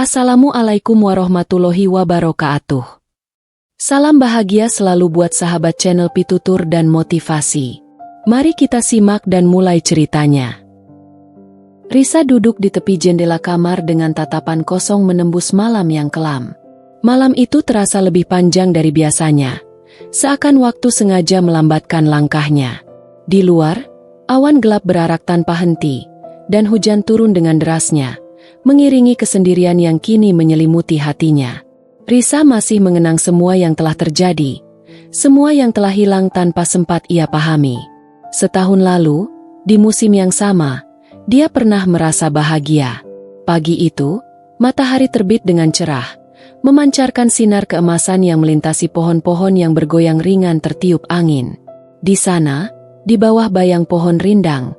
Assalamualaikum warahmatullahi wabarakatuh. Salam bahagia selalu buat sahabat channel Pitutur dan Motivasi. Mari kita simak dan mulai ceritanya. Risa duduk di tepi jendela kamar dengan tatapan kosong menembus malam yang kelam. Malam itu terasa lebih panjang dari biasanya. Seakan waktu sengaja melambatkan langkahnya. Di luar, awan gelap berarak tanpa henti, dan hujan turun dengan derasnya, mengiringi kesendirian yang kini menyelimuti hatinya. Risa masih mengenang semua yang telah terjadi, semua yang telah hilang tanpa sempat ia pahami. Setahun lalu, di musim yang sama, dia pernah merasa bahagia. Pagi itu, matahari terbit dengan cerah, memancarkan sinar keemasan yang melintasi pohon-pohon yang bergoyang ringan tertiup angin. Di sana, di bawah bayang pohon rindang,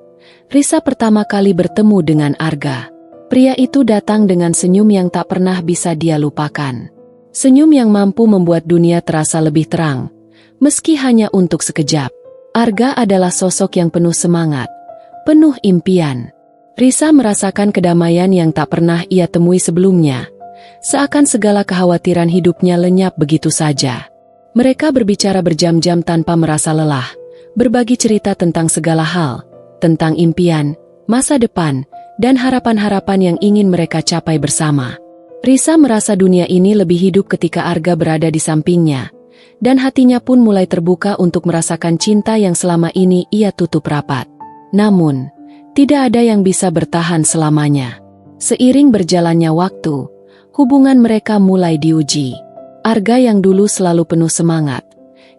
Risa pertama kali bertemu dengan Arga. Pria itu datang dengan senyum yang tak pernah bisa dia lupakan. Senyum yang mampu membuat dunia terasa lebih terang, meski hanya untuk sekejap. Arga adalah sosok yang penuh semangat, penuh impian. Risa merasakan kedamaian yang tak pernah ia temui sebelumnya. Seakan segala kekhawatiran hidupnya lenyap begitu saja. Mereka berbicara berjam-jam tanpa merasa lelah, berbagi cerita tentang segala hal, tentang impian, masa depan, dan harapan-harapan yang ingin mereka capai bersama. Risa merasa dunia ini lebih hidup ketika Arga berada di sampingnya, dan hatinya pun mulai terbuka untuk merasakan cinta yang selama ini ia tutup rapat. Namun, tidak ada yang bisa bertahan selamanya. Seiring berjalannya waktu, hubungan mereka mulai diuji. Arga yang dulu selalu penuh semangat,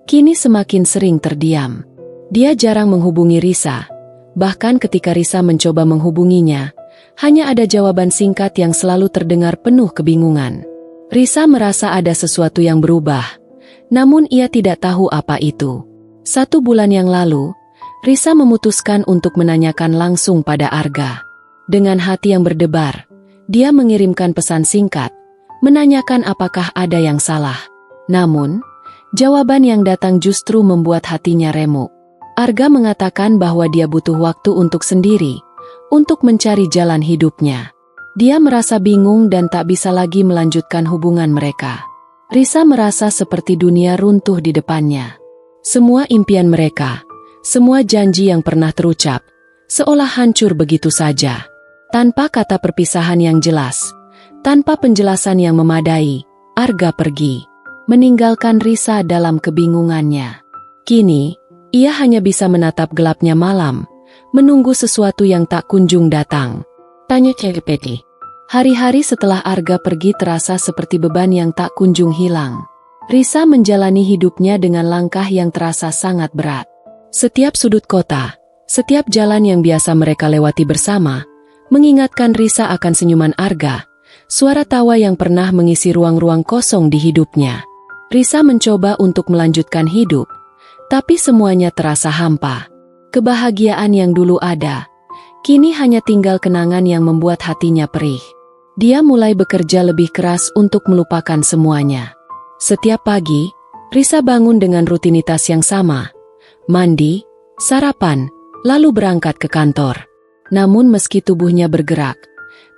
kini semakin sering terdiam. Dia jarang menghubungi Risa. Bahkan ketika Risa mencoba menghubunginya, hanya ada jawaban singkat yang selalu terdengar penuh kebingungan. Risa merasa ada sesuatu yang berubah, namun ia tidak tahu apa itu. 1 bulan yang lalu, Risa memutuskan untuk menanyakan langsung pada Arga. Dengan hati yang berdebar, dia mengirimkan pesan singkat, menanyakan apakah ada yang salah. Namun, jawaban yang datang justru membuat hatinya remuk. Arga mengatakan bahwa dia butuh waktu untuk sendiri, untuk mencari jalan hidupnya. Dia merasa bingung dan tak bisa lagi melanjutkan hubungan mereka. Risa merasa seperti dunia runtuh di depannya. Semua impian mereka, semua janji yang pernah terucap, seolah hancur begitu saja. Tanpa kata perpisahan yang jelas, tanpa penjelasan yang memadai, Arga pergi, meninggalkan Risa dalam kebingungannya. Kini, ia hanya bisa menatap gelapnya malam, menunggu sesuatu yang tak kunjung datang. Tanya ChatGPT. Hari-hari setelah Arga pergi terasa seperti beban yang tak kunjung hilang. Risa menjalani hidupnya dengan langkah yang terasa sangat berat. Setiap sudut kota, setiap jalan yang biasa mereka lewati bersama, mengingatkan Risa akan senyuman Arga, suara tawa yang pernah mengisi ruang-ruang kosong di hidupnya. Risa mencoba untuk melanjutkan hidup, tapi semuanya terasa hampa. Kebahagiaan yang dulu ada, kini hanya tinggal kenangan yang membuat hatinya perih. Dia mulai bekerja lebih keras untuk melupakan semuanya. Setiap pagi, Risa bangun dengan rutinitas yang sama. Mandi, sarapan, lalu berangkat ke kantor. Namun meski tubuhnya bergerak,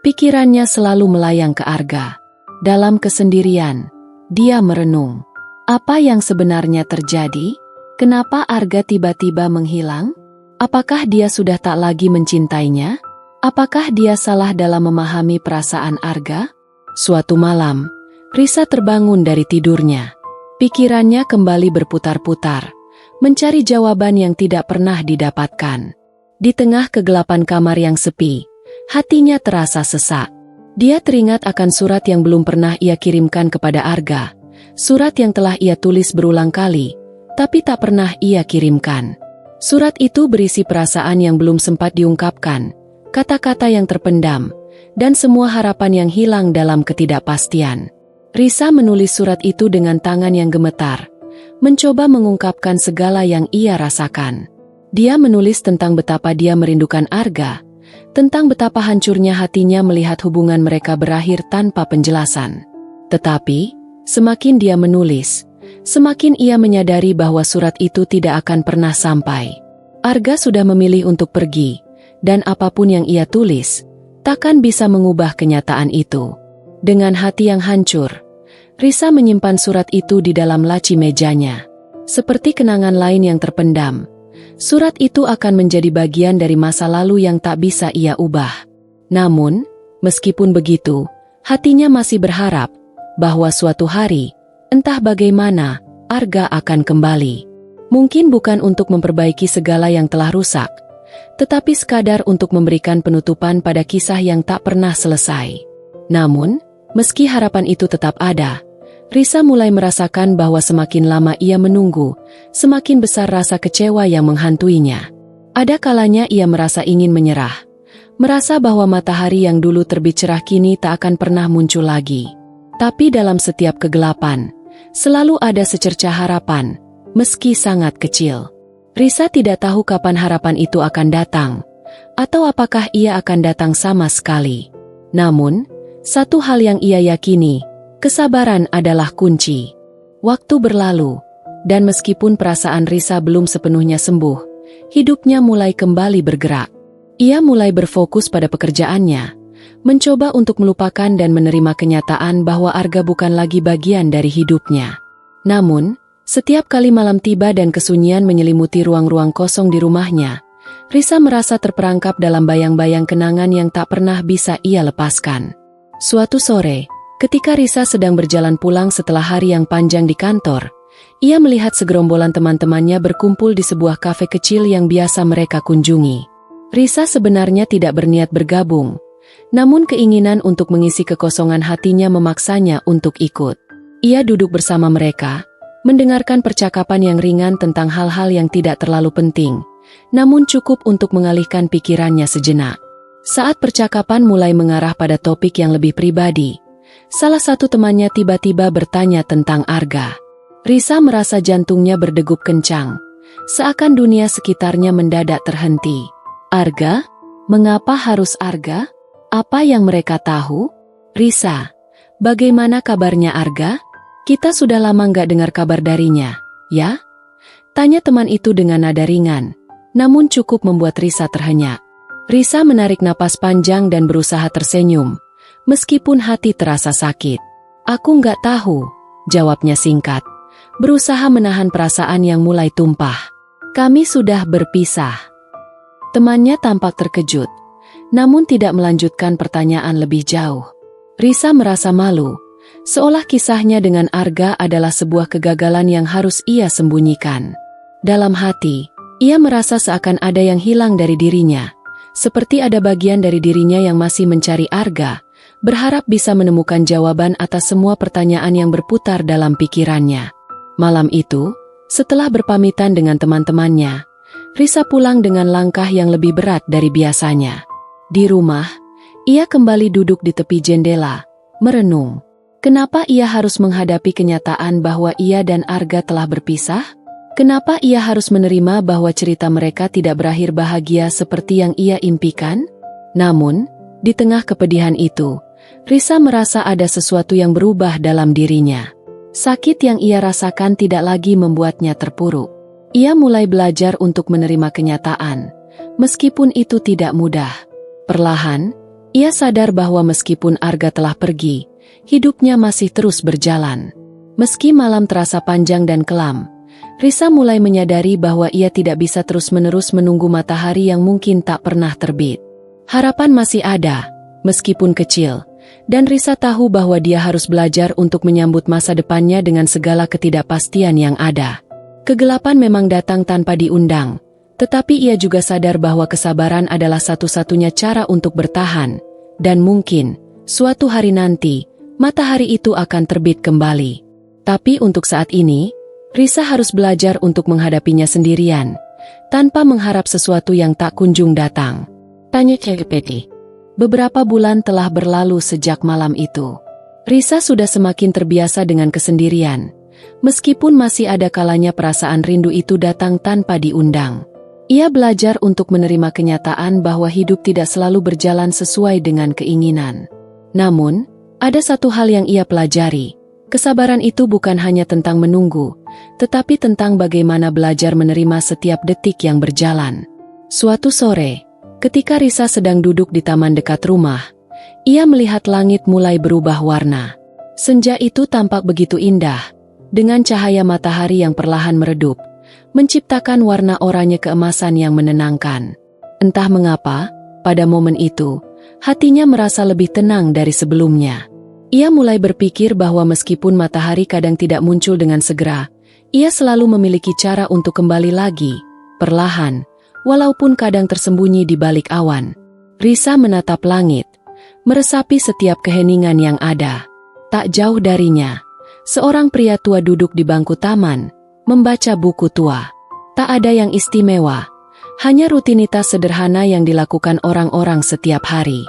pikirannya selalu melayang ke Arga. Dalam kesendirian, dia merenung. Apa yang sebenarnya terjadi? Kenapa Arga tiba-tiba menghilang? Apakah dia sudah tak lagi mencintainya? Apakah dia salah dalam memahami perasaan Arga? Suatu malam, Risa terbangun dari tidurnya. Pikirannya kembali berputar-putar, mencari jawaban yang tidak pernah didapatkan. Di tengah kegelapan kamar yang sepi, hatinya terasa sesak. Dia teringat akan surat yang belum pernah ia kirimkan kepada Arga. Surat yang telah ia tulis berulang kali, tapi tak pernah ia kirimkan. Surat itu berisi perasaan yang belum sempat diungkapkan, kata-kata yang terpendam, dan semua harapan yang hilang dalam ketidakpastian. Risa menulis surat itu dengan tangan yang gemetar, mencoba mengungkapkan segala yang ia rasakan. Dia menulis tentang betapa dia merindukan Arga, tentang betapa hancurnya hatinya melihat hubungan mereka berakhir tanpa penjelasan. Tetapi, semakin dia menulis, semakin ia menyadari bahwa surat itu tidak akan pernah sampai. Arga sudah memilih untuk pergi, dan apapun yang ia tulis, takkan bisa mengubah kenyataan itu. Dengan hati yang hancur, Risa menyimpan surat itu di dalam laci mejanya. Seperti kenangan lain yang terpendam, surat itu akan menjadi bagian dari masa lalu yang tak bisa ia ubah. Namun, meskipun begitu, hatinya masih berharap bahwa suatu hari, entah bagaimana, Arga akan kembali. Mungkin bukan untuk memperbaiki segala yang telah rusak, tetapi sekadar untuk memberikan penutupan pada kisah yang tak pernah selesai. Namun, meski harapan itu tetap ada, Risa mulai merasakan bahwa semakin lama ia menunggu, semakin besar rasa kecewa yang menghantuinya. Ada kalanya ia merasa ingin menyerah, merasa bahwa matahari yang dulu terbit cerah kini tak akan pernah muncul lagi. Tapi dalam setiap kegelapan, selalu ada secercah harapan, meski sangat kecil. Risa tidak tahu kapan harapan itu akan datang, atau apakah ia akan datang sama sekali. Namun, satu hal yang ia yakini, kesabaran adalah kunci. Waktu berlalu, dan meskipun perasaan Risa belum sepenuhnya sembuh, hidupnya mulai kembali bergerak. Ia mulai berfokus pada pekerjaannya, mencoba untuk melupakan dan menerima kenyataan bahwa Arga bukan lagi bagian dari hidupnya. Namun, setiap kali malam tiba dan kesunyian menyelimuti ruang-ruang kosong di rumahnya, Risa merasa terperangkap dalam bayang-bayang kenangan yang tak pernah bisa ia lepaskan. Suatu sore, ketika Risa sedang berjalan pulang setelah hari yang panjang di kantor, ia melihat segerombolan teman-temannya berkumpul di sebuah kafe kecil yang biasa mereka kunjungi. Risa sebenarnya tidak berniat bergabung, namun keinginan untuk mengisi kekosongan hatinya memaksanya untuk ikut. Ia duduk bersama mereka, mendengarkan percakapan yang ringan tentang hal-hal yang tidak terlalu penting, namun cukup untuk mengalihkan pikirannya sejenak. Saat percakapan mulai mengarah pada topik yang lebih pribadi, salah satu temannya tiba-tiba bertanya tentang Arga. Risa merasa jantungnya berdegup kencang, seakan dunia sekitarnya mendadak terhenti. Arga? Mengapa harus Arga? Apa yang mereka tahu? Risa, bagaimana kabarnya Arga? Kita sudah lama nggak dengar kabar darinya, ya? Tanya teman itu dengan nada ringan, namun cukup membuat Risa terhenyak. Risa menarik napas panjang dan berusaha tersenyum, meskipun hati terasa sakit. Aku nggak tahu, jawabnya singkat, berusaha menahan perasaan yang mulai tumpah. Kami sudah berpisah. Temannya tampak terkejut, namun tidak melanjutkan pertanyaan lebih jauh. Risa merasa malu, seolah kisahnya dengan Arga adalah sebuah kegagalan yang harus ia sembunyikan. Dalam hati, ia merasa seakan ada yang hilang dari dirinya, seperti ada bagian dari dirinya yang masih mencari Arga, berharap bisa menemukan jawaban atas semua pertanyaan yang berputar dalam pikirannya. Malam itu, setelah berpamitan dengan teman-temannya, Risa pulang dengan langkah yang lebih berat dari biasanya. Di rumah, ia kembali duduk di tepi jendela, merenung. Kenapa ia harus menghadapi kenyataan bahwa ia dan Arga telah berpisah? Kenapa ia harus menerima bahwa cerita mereka tidak berakhir bahagia seperti yang ia impikan? Namun, di tengah kepedihan itu, Risa merasa ada sesuatu yang berubah dalam dirinya. Sakit yang ia rasakan tidak lagi membuatnya terpuruk. Ia mulai belajar untuk menerima kenyataan, meskipun itu tidak mudah. Perlahan, ia sadar bahwa meskipun Arga telah pergi, hidupnya masih terus berjalan. Meski malam terasa panjang dan kelam, Risa mulai menyadari bahwa ia tidak bisa terus-menerus menunggu matahari yang mungkin tak pernah terbit. Harapan masih ada, meskipun kecil, dan Risa tahu bahwa dia harus belajar untuk menyambut masa depannya dengan segala ketidakpastian yang ada. Kegelapan memang datang tanpa diundang, tetapi ia juga sadar bahwa kesabaran adalah satu-satunya cara untuk bertahan, dan mungkin, suatu hari nanti, matahari itu akan terbit kembali. Tapi untuk saat ini, Risa harus belajar untuk menghadapinya sendirian, tanpa mengharap sesuatu yang tak kunjung datang. Tanya ChatGPT. Beberapa bulan telah berlalu sejak malam itu. Risa sudah semakin terbiasa dengan kesendirian, meskipun masih ada kalanya perasaan rindu itu datang tanpa diundang. Ia belajar untuk menerima kenyataan bahwa hidup tidak selalu berjalan sesuai dengan keinginan. Namun, ada satu hal yang ia pelajari. Kesabaran itu bukan hanya tentang menunggu, tetapi tentang bagaimana belajar menerima setiap detik yang berjalan. Suatu sore, ketika Risa sedang duduk di taman dekat rumah, Ia melihat langit mulai berubah warna. Senja itu tampak begitu indah, dengan cahaya matahari yang perlahan meredup, menciptakan warna oranye keemasan yang menenangkan. Entah mengapa, pada momen itu, hatinya merasa lebih tenang dari sebelumnya. Ia mulai berpikir bahwa meskipun matahari kadang tidak muncul dengan segera, ia selalu memiliki cara untuk kembali lagi, perlahan, walaupun kadang tersembunyi di balik awan. Risa menatap langit, meresapi setiap keheningan yang ada. Tak jauh darinya, seorang pria tua duduk di bangku taman, membaca buku tua. Tak ada yang istimewa, hanya rutinitas sederhana yang dilakukan orang-orang setiap hari.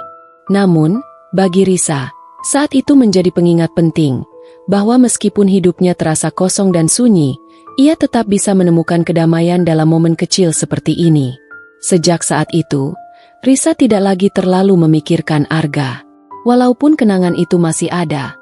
Namun, bagi Risa, saat itu menjadi pengingat penting, bahwa meskipun hidupnya terasa kosong dan sunyi, ia tetap bisa menemukan kedamaian dalam momen kecil seperti ini. Sejak saat itu, Risa tidak lagi terlalu memikirkan Arga. Walaupun kenangan itu masih ada,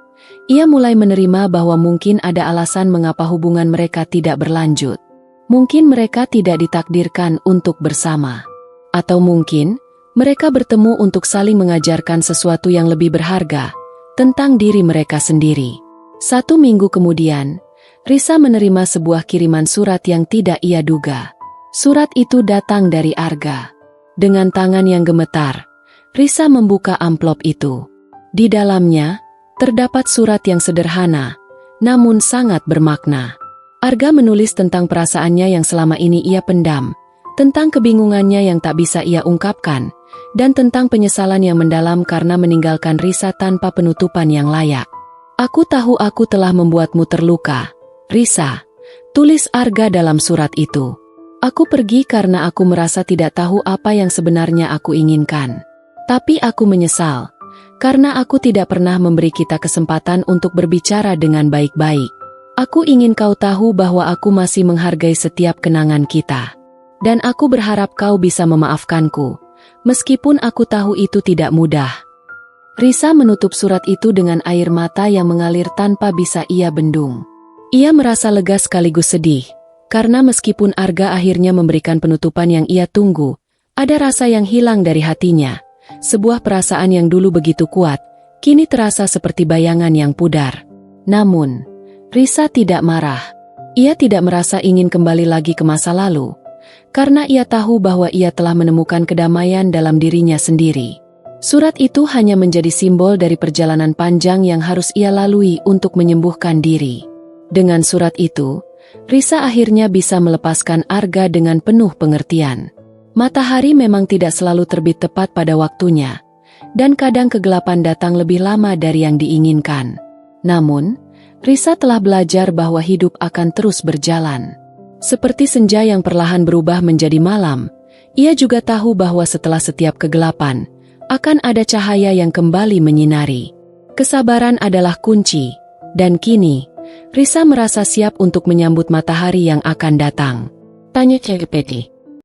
ia mulai menerima bahwa mungkin ada alasan mengapa hubungan mereka tidak berlanjut. Mungkin mereka tidak ditakdirkan untuk bersama. Atau mungkin, mereka bertemu untuk saling mengajarkan sesuatu yang lebih berharga, tentang diri mereka sendiri. 1 minggu kemudian, Risa menerima sebuah kiriman surat yang tidak ia duga. Surat itu datang dari Arga. Dengan tangan yang gemetar, Risa membuka amplop itu. Di dalamnya, terdapat surat yang sederhana, namun sangat bermakna. Arga menulis tentang perasaannya yang selama ini ia pendam, tentang kebingungannya yang tak bisa ia ungkapkan, dan tentang penyesalan yang mendalam karena meninggalkan Risa tanpa penutupan yang layak. Aku tahu aku telah membuatmu terluka, Risa, tulis Arga dalam surat itu. Aku pergi karena aku merasa tidak tahu apa yang sebenarnya aku inginkan. Tapi aku menyesal, karena aku tidak pernah memberi kita kesempatan untuk berbicara dengan baik-baik. Aku ingin kau tahu bahwa aku masih menghargai setiap kenangan kita. Dan aku berharap kau bisa memaafkanku, meskipun aku tahu itu tidak mudah. Risa menutup surat itu dengan air mata yang mengalir tanpa bisa ia bendung. Ia merasa lega sekaligus sedih, karena meskipun Arga akhirnya memberikan penutupan yang ia tunggu, ada rasa yang hilang dari hatinya. Sebuah perasaan yang dulu begitu kuat, kini terasa seperti bayangan yang pudar. Namun, Risa tidak marah. Ia tidak merasa ingin kembali lagi ke masa lalu, karena ia tahu bahwa ia telah menemukan kedamaian dalam dirinya sendiri. Surat itu hanya menjadi simbol dari perjalanan panjang yang harus ia lalui untuk menyembuhkan diri. Dengan surat itu, Risa akhirnya bisa melepaskan Arga dengan penuh pengertian. Matahari memang tidak selalu terbit tepat pada waktunya, dan kadang kegelapan datang lebih lama dari yang diinginkan. Namun, Risa telah belajar bahwa hidup akan terus berjalan. Seperti senja yang perlahan berubah menjadi malam, ia juga tahu bahwa setelah setiap kegelapan, akan ada cahaya yang kembali menyinari. Kesabaran adalah kunci, dan kini, Risa merasa siap untuk menyambut matahari yang akan datang. Tanya ChatGPT.